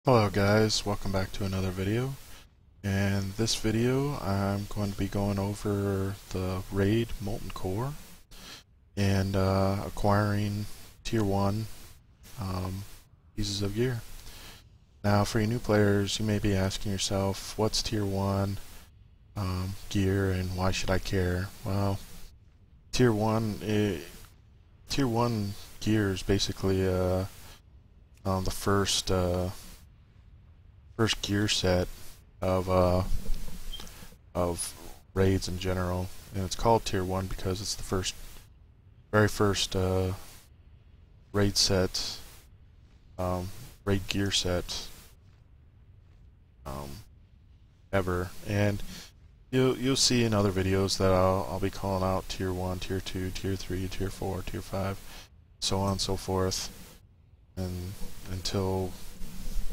Hello guys, welcome back to another video. And this video I'm going to be going over the raid Molten Core and acquiring tier 1 pieces of gear. Now for you new players, you may be asking yourself, what's tier 1 gear and why should I care? Well, tier 1 gear is basically the first gear set of raids in general, and it's called tier 1 because it's the very first raid set, raid gear set ever. And you'll see in other videos that I'll be calling out tier 1, tier 2, tier 3, tier 4, tier 5, so on and so forth, and until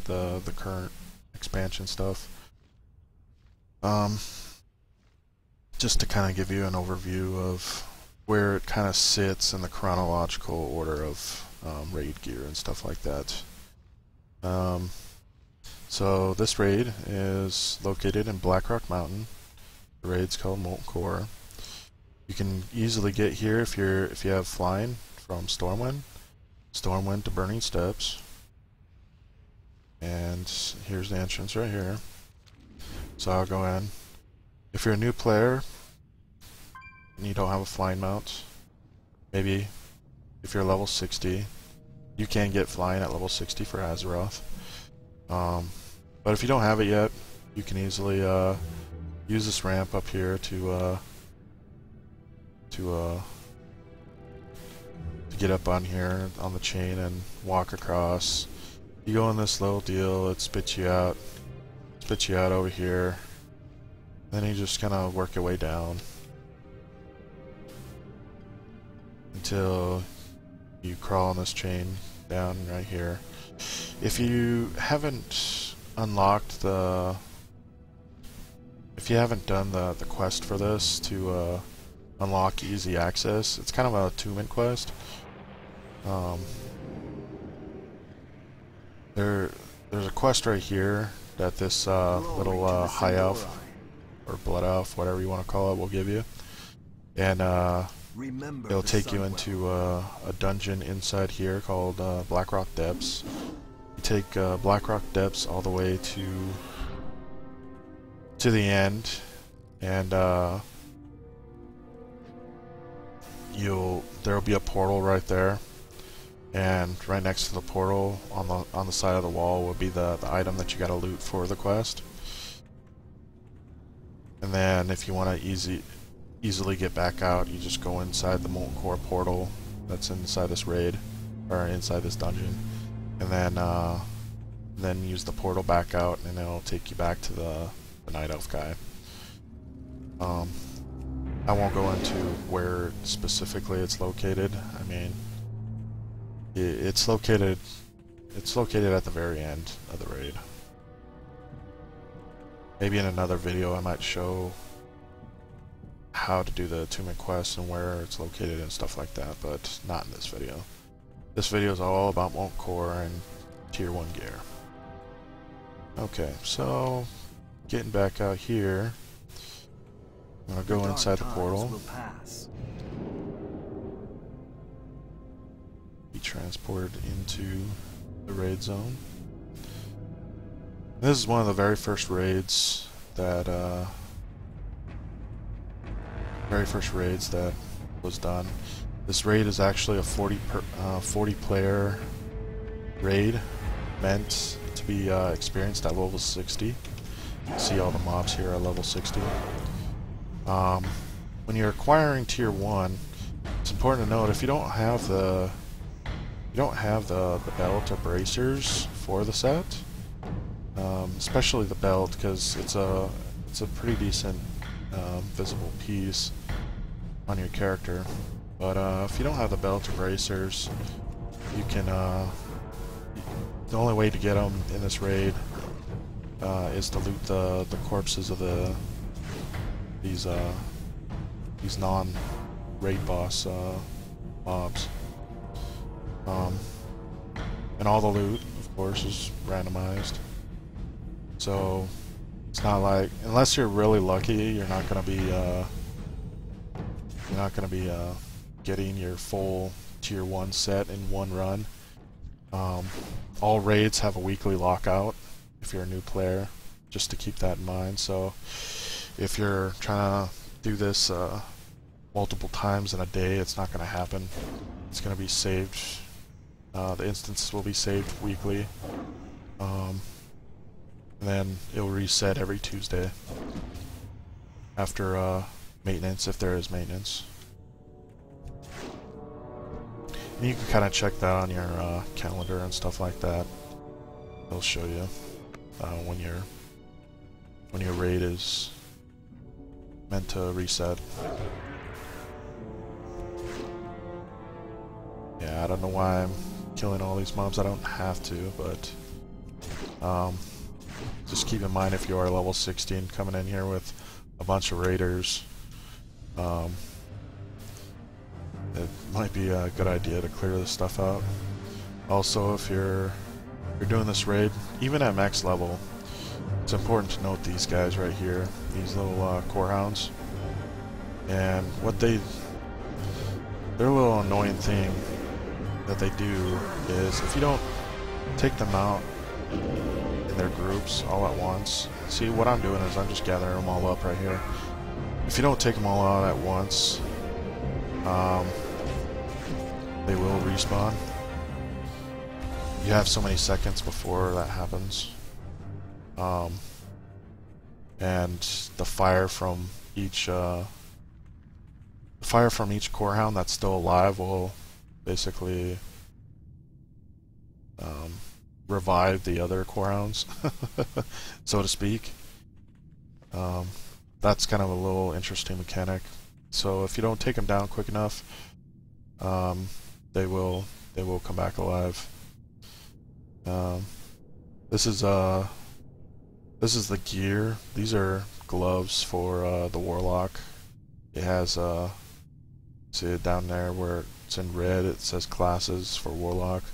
the current expansion stuff. Just to kind of give you an overview of where it kind of sits in the chronological order of raid gear and stuff like that. So this raid is located in Blackrock Mountain. The raid's called Molten Core. You can easily get here if you have flying from Stormwind to Burning Steps. And here's the entrance right here. So I'll go in. If you're a new player and you don't have a flying mount, maybe if you're level 60, you can get flying at level 60 for Azeroth. But if you don't have it yet, you can easily use this ramp up here to get up on here on the chain and walk across. You go in this little deal, it spits you out over here. Then you just kind of work your way down until you crawl on this chain down right here. If you haven't unlocked if you haven't done the quest for this to unlock easy access, it's kind of a 2-minute quest. There's a quest right here that this little high elf or blood elf, whatever you want to call it, will give you, and it'll take you into a dungeon inside here called Blackrock Depths. You take Blackrock Depths all the way to the end, and there'll be a portal right there. And right next to the portal, on the side of the wall, will be the item that you gotta loot for the quest. And then, if you want to easily get back out, you just go inside the Molten Core portal that's inside this raid, or inside this dungeon, and then use the portal back out, and it'll take you back to the Night Elf guy. I won't go into where specifically it's located. I mean, it's located at the very end of the raid. Maybe in another video I might show how to do the 2-minute quest and where it's located and stuff like that, but not in this video. This video is all about Molten Core and tier 1 gear. Okay, so getting back out here, I'm gonna go inside the portal. Be transported into the raid zone. This is one of the very first raids that was done. This raid is actually a 40 player raid, meant to be experienced at level 60. You see all the mobs here are level 60. When you're acquiring tier 1, it's important to note if you don't have the belt or bracers for the set, especially the belt, because it's a pretty decent visible piece on your character. But if you don't have the belt or bracers, you can the only way to get them in this raid is to loot the corpses of these non-raid boss mobs. And all the loot, of course, is randomized. So it's not like, unless you're really lucky, you're not gonna be getting your full tier 1 set in one run. All raids have a weekly lockout if you're a new player, just to keep that in mind. So if you're trying to do this multiple times in a day, it's not going to happen. It's going to be saved. The instances will be saved weekly. And then it'll reset every Tuesday after maintenance, if there is maintenance. And you can kind of check that on your calendar and stuff like that. It'll show you when your raid is meant to reset. Yeah, I don't know why I'm killing all these mobs. I don't have to, but just keep in mind, if you are level 16 coming in here with a bunch of raiders, it might be a good idea to clear this stuff out. Also, if you're doing this raid, even at max level, it's important to note these guys right here, these little core hounds. And what their little annoying thing that they do is, if you don't take them out in their groups all at once, see what I'm doing is I'm just gathering them all up right here. If you don't take them all out at once, they will respawn. You have so many seconds before that happens. And the fire from each core hound that's still alive will basically revive the other core hounds, so to speak. That's kind of a little interesting mechanic. So if you don't take them down quick enough, they will come back alive. This is the gear. These are gloves for the warlock. It has see it down there where it's in red. It says classes for warlock.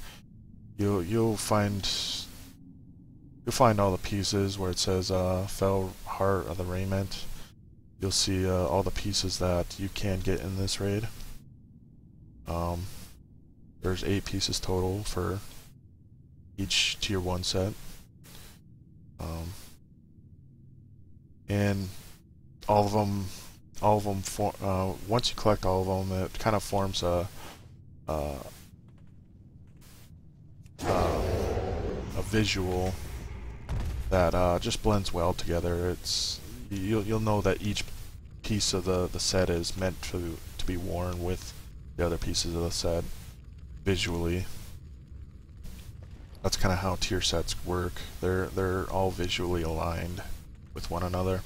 You'll find all the pieces where it says fell heart of the raiment. You'll see all the pieces that you can get in this raid. There's 8 pieces total for each tier 1 set. And all of them once you collect all of them, it kind of forms a visual that just blends well together. You'll know that each piece of the set is meant to be worn with the other pieces of the set visually. That's kind of how tier sets work. They're all visually aligned with one another.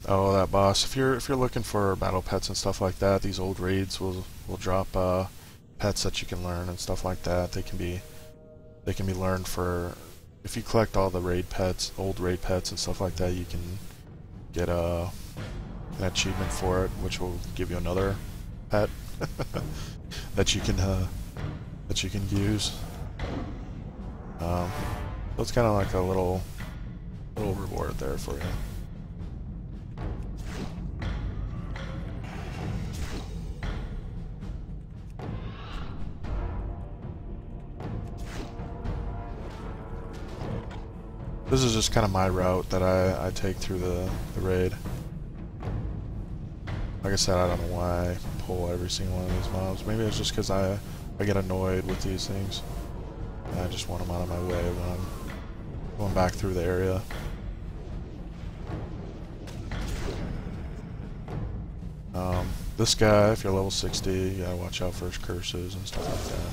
Oh, that boss. If you're looking for battle pets and stuff like that, these old raids will drop pets that you can learn and stuff like that. They can be learned for, if you collect all the raid pets, old raid pets and stuff like that, you can get an achievement for it, which will give you another pet that you can use. So it's kind of like a little reward there for you. This is just kind of my route that I take through the raid. Like I said, I don't know why I pull every single one of these mobs. Maybe it's just because I get annoyed with these things. I just want them out of my way when I'm going back through the area. This guy, if you're level 60, you gotta watch out for his curses and stuff like that.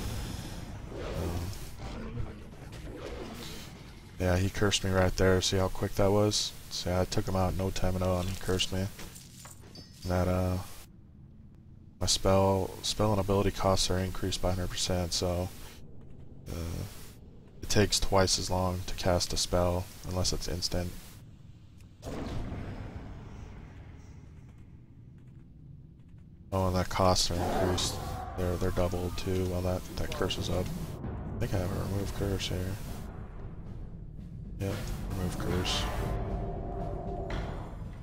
Yeah, he cursed me right there. See how quick that was? See, I took him out in no time at all, and he cursed me. And that my spell and ability costs are increased by 100%, so it takes twice as long to cast a spell unless it's instant. Oh, and that costs are increased they're doubled too while that curse is up. I think I have a remove curse here. Yep, remove curse.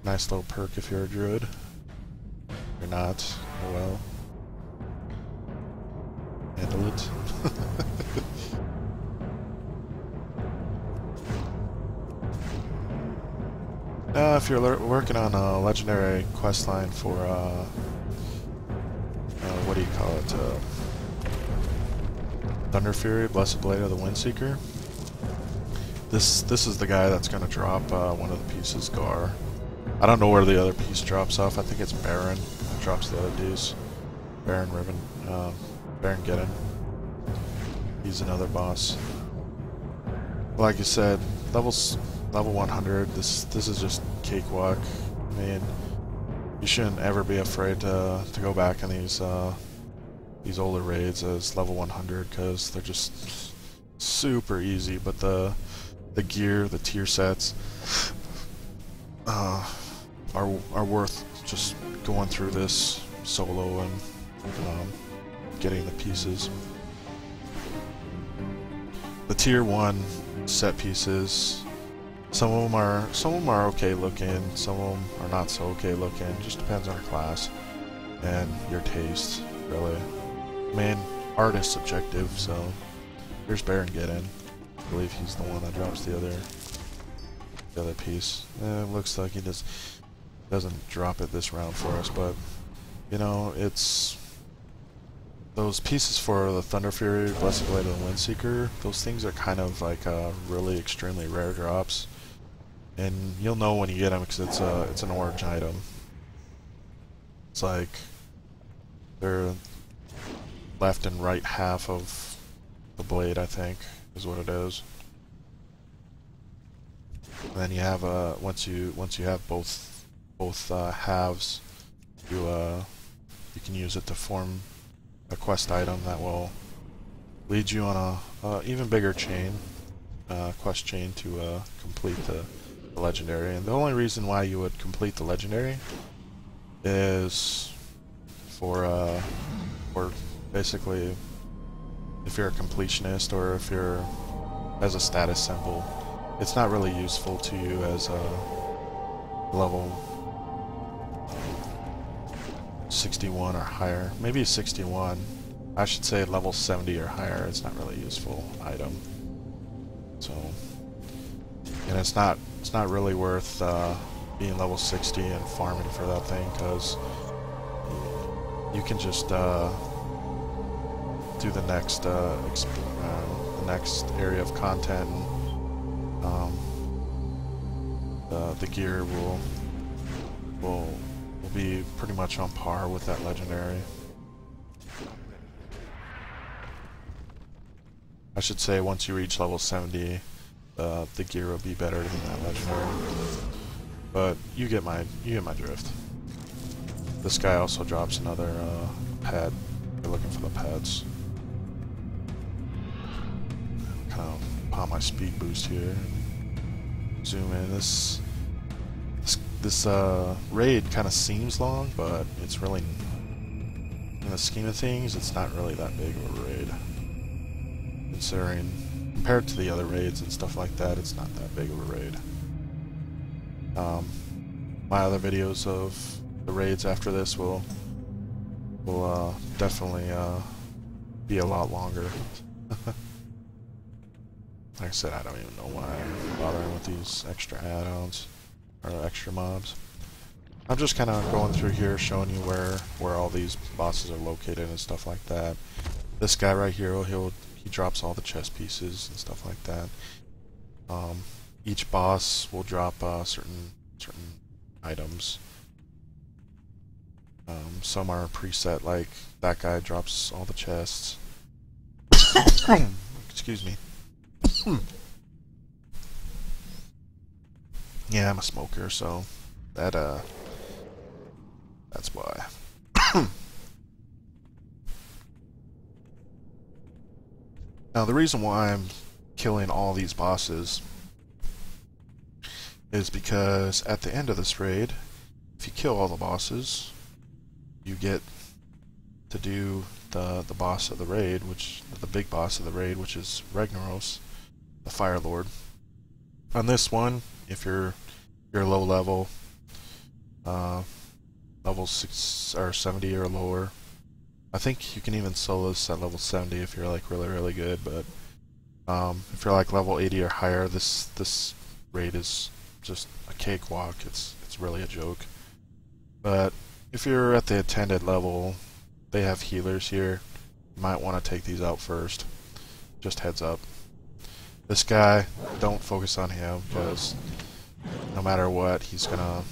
Nice little perk if you're a druid. If you're not, oh well. Handle it. If you're working on a legendary questline for, what do you call it? Thunder Fury, Blessed Blade of the Windseeker. This is the guy that's going to drop one of the pieces, Gar. I don't know where the other piece drops off. I think it's Baron that drops the other dudes. Baron Ribbon, Baron Geddon. He's another boss. Like you said, level 100. This is just cakewalk. I mean, you shouldn't ever be afraid to go back in these older raids as level 100 because they're just super easy. But the gear, the tier sets, are worth just going through this solo and getting the pieces. The tier 1 set pieces, some of them are okay looking, some of them are not so okay looking. Just depends on your class and your taste, really. I mean, art is subjective, so here's Baron Geddon. I believe he's the one that drops the other piece. It looks like he doesn't drop it this round for us, but you know, it's those pieces for the Thunder Fury, Blessed Blade of the Windseeker. Those things are kind of like really extremely rare drops, and you'll know when you get them because it's an orange item. It's like they're left and right half of the blade, I think, is what it is. And then you have once you have both halves, you can use it to form a quest item that will lead you on a even bigger chain, quest chain to complete the legendary. And the only reason why you would complete the legendary is for basically if you're a completionist or if you're as a status symbol. It's not really useful to you as a level 61 or higher. Maybe 61. I should say level 70 or higher. It's not really a useful item. So, and it's not really worth being level 60 and farming for that thing, because you can just do the next area of content. The gear will be pretty much on par with that legendary. I should say once you reach level 70, the gear will be better than that legendary. But you get my drift. This guy also drops another pet. You're looking for the pets. Kind of pop my speed boost here. Zoom in. This raid kind of seems long, but it's really, in the scheme of things, it's not really that big of a raid. Considering, compared to the other raids and stuff like that, it's not that big of a raid. My other videos of the raids after this will definitely be a lot longer. Like I said, I don't even know why I'm bothering with these extra add-ons or extra mobs. I'm just kind of going through here showing you where all these bosses are located and stuff like that. This guy right here, he drops all the chest pieces and stuff like that. Each boss will drop certain items. Some are preset, like that guy drops all the chests. Excuse me. Yeah, I'm a smoker, so that's why. Now, the reason why I'm killing all these bosses is because at the end of this raid, if you kill all the bosses, you get to do the boss of the raid, the big boss of the raid, which is Ragnaros, the Fire Lord. On this one, if you're low level, level 6 or 70 or lower, I think you can even solo this at level 70 if you're like really good. But if you're like level 80 or higher, this raid is just a cakewalk. It's really a joke. But if you're at the attended level, they have healers here. You might want to take these out first. Just heads up. This guy, don't focus on him, because no matter what, he's gonna...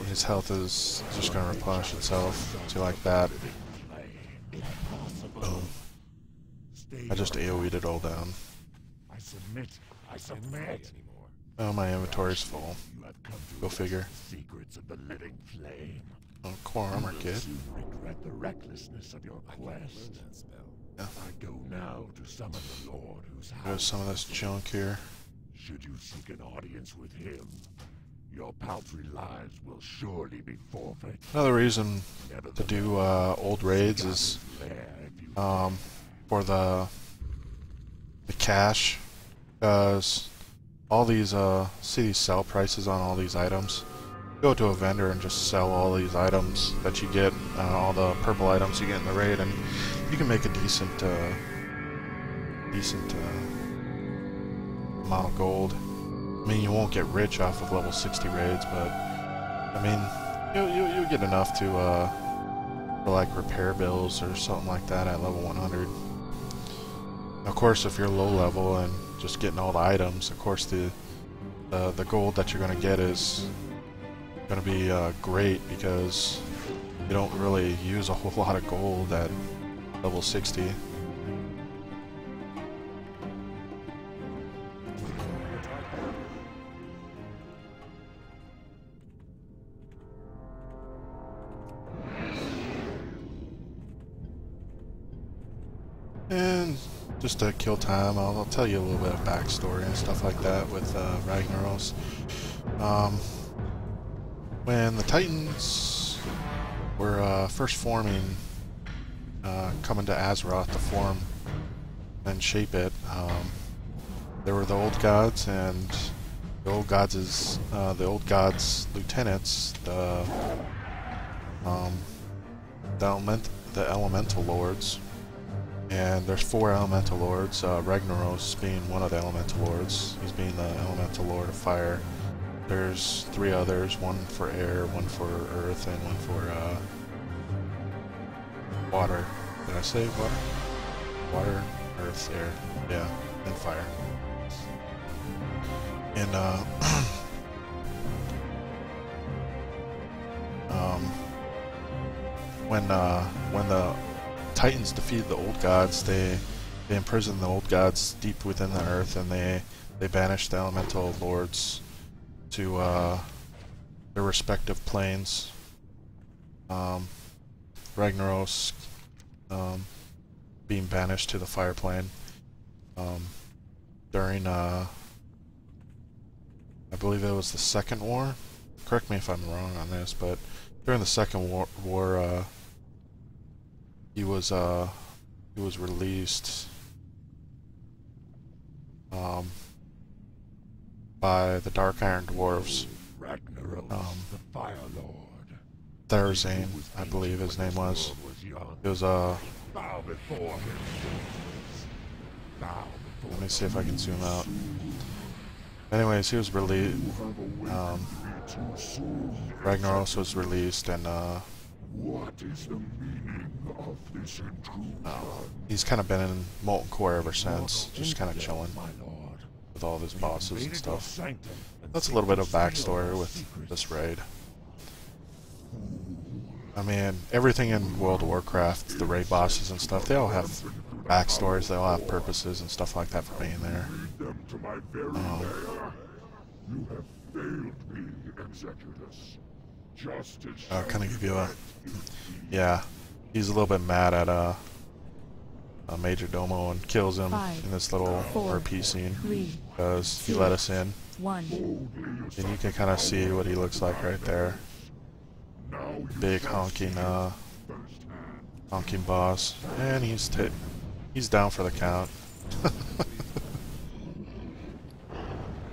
his health is just gonna replenish itself to like that. Boom. I just AoE'd it all down. I submit. Oh, my inventory's full. Go figure. Secrets of the living flame. Oh, core armor kit. Regret the recklessness of your quest. Yeah. I go now to summon the Lord whose house. There's some of this junk here. Should you seek an audience with him, your paltry lives will surely be forfeit. Another reason to do old raids is for the cash, because all these see these sell prices on all these items. Go to a vendor and just sell all these items that you get, all the purple items you get in the raid, and you can make a decent amount of gold. I mean, you won't get rich off of level 60 raids, but I mean, you'll get enough to for like repair bills or something like that at level 100. Of course, if you're low level and just getting all the items, of course the gold that you're going to get is going to be great, because you don't really use a whole lot of gold at level 60. And just to kill time, I'll tell you a little bit of backstory and stuff like that with Ragnaros. When the Titans were first forming, coming to Azeroth to form and shape it, there were the old gods, and the old gods' lieutenants, the elemental lords. And there's 4 elemental lords, Ragnaros being one of the elemental lords. He's being the elemental lord of fire. There's 3 others, one for air, one for earth, and one for water. Did I say water? Water, earth, air, yeah, and fire. And when the Titans defeated the old gods, they imprisoned the old gods deep within the earth, and they banished the elemental lords to their respective planes. Ragnaros being banished to the fire plane during I believe it was the Second War. Correct me if I'm wrong on this, but during the Second War, he was released by the Dark Iron Dwarves. The Fire Lord. Therazane, I believe his name was. It was Bow before him. Bow before. Let me see if I can zoom out. Anyways, he was released. Ragnaros was released, and what is the meaning of this intrusion? he's kind of been in Molten Core ever since, just kind of chilling with all of his bosses and stuff. That's a little bit of backstory with this raid. I mean, everything in World of Warcraft, the raid bosses and stuff, they all have backstories, they all have purposes and stuff like that for being there. You have failed me, Executus. Justice. I'll kind of give you a... Yeah, he's a little bit mad at a Major Domo and kills him in this little RP scene because he let us in. And you can kind of see what he looks like right there. Big honking Honking boss, and he's down for the count.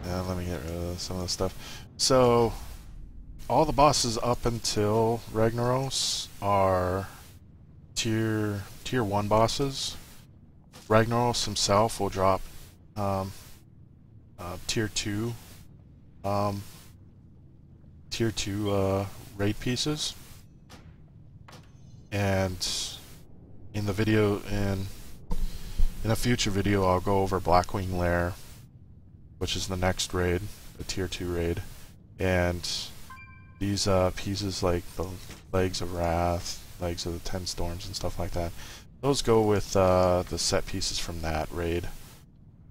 Yeah, let me get rid of some of the stuff. So, all the bosses up until Ragnaros are tier 1 bosses. Ragnaros himself will drop tier 2 um, raid pieces, and in the video in a future video I'll go over Blackwing Lair, which is the next raid, the tier 2 raid, and these pieces like the Legs of Wrath, Legs of the 10 Storms and stuff like that, those go with the set pieces from that raid.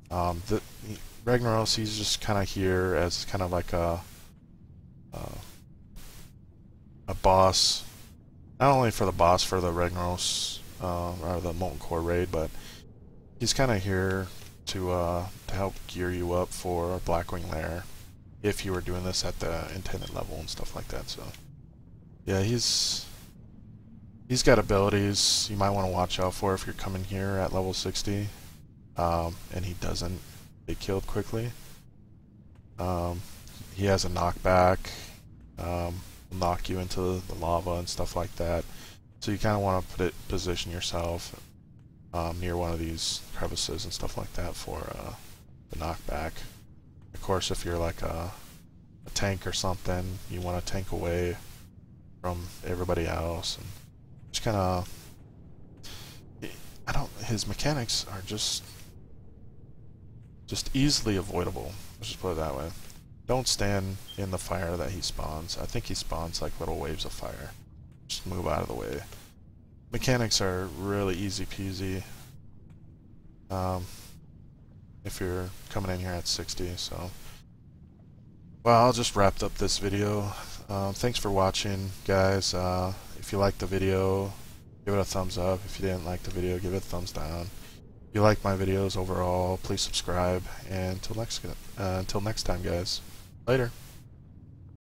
The Ragnaros, he's just kind of here as kind of like a boss, not only for the boss for the Ragnaros or the Molten Core raid, but he's kind of here to help gear you up for Blackwing Lair if you were doing this at the intended level and stuff like that. So yeah, he's got abilities you might want to watch out for if you're coming here at level 60 and he doesn't get killed quickly. He has a knockback, will knock you into the lava and stuff like that, so you kind of want to position yourself near one of these crevices and stuff like that for the knockback. Of course, if you're like a tank or something, you want to tank away from everybody else, and just kind of, his mechanics are just easily avoidable. Let's just put it that way. Don't stand in the fire that he spawns. I think he spawns like little waves of fire. Just move out of the way. Mechanics are really easy peasy if you're coming in here at 60. So, well, I'll just wrap up this video. Thanks for watching, guys. If you liked the video, give it a thumbs up. If you didn't like the video, give it a thumbs down. If you like my videos overall, please subscribe. And until next time, guys. Later.